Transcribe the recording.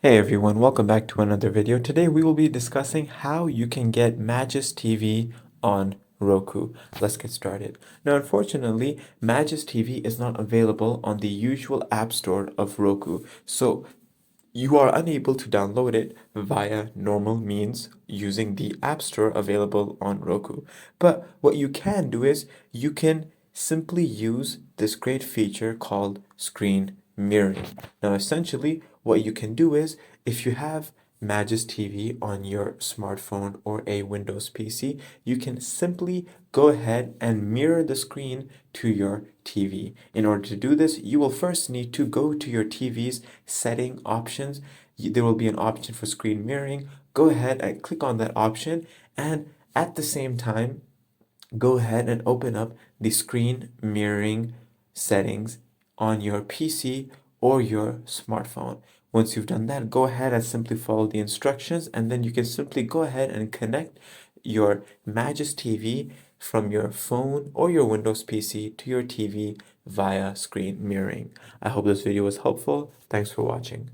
Hey everyone, welcome back to another video. Today we will be discussing how you can get Magis TV on Roku. Let's get started. Now, unfortunately, Magis TV is not available on the usual app store of Roku. So you are unable to download it via normal means using the app store available on Roku. But what you can do is you can simply use this great feature called screen mirroring. Now, essentially, what you can do is if you have Magis TV on your smartphone or a Windows PC, you can simply go ahead and mirror the screen to your TV. In order to do this, you will first need to go to your TV's setting options. There will be an option for screen mirroring. Go ahead and click on that option, and at the same time, go ahead and open up the screen mirroring settings on your PC or your smartphone. Once you've done that, go ahead and simply follow the instructions, and then you can simply go ahead and connect your Magis TV from your phone or your Windows PC to your TV via screen mirroring. I hope this video was helpful. Thanks for watching.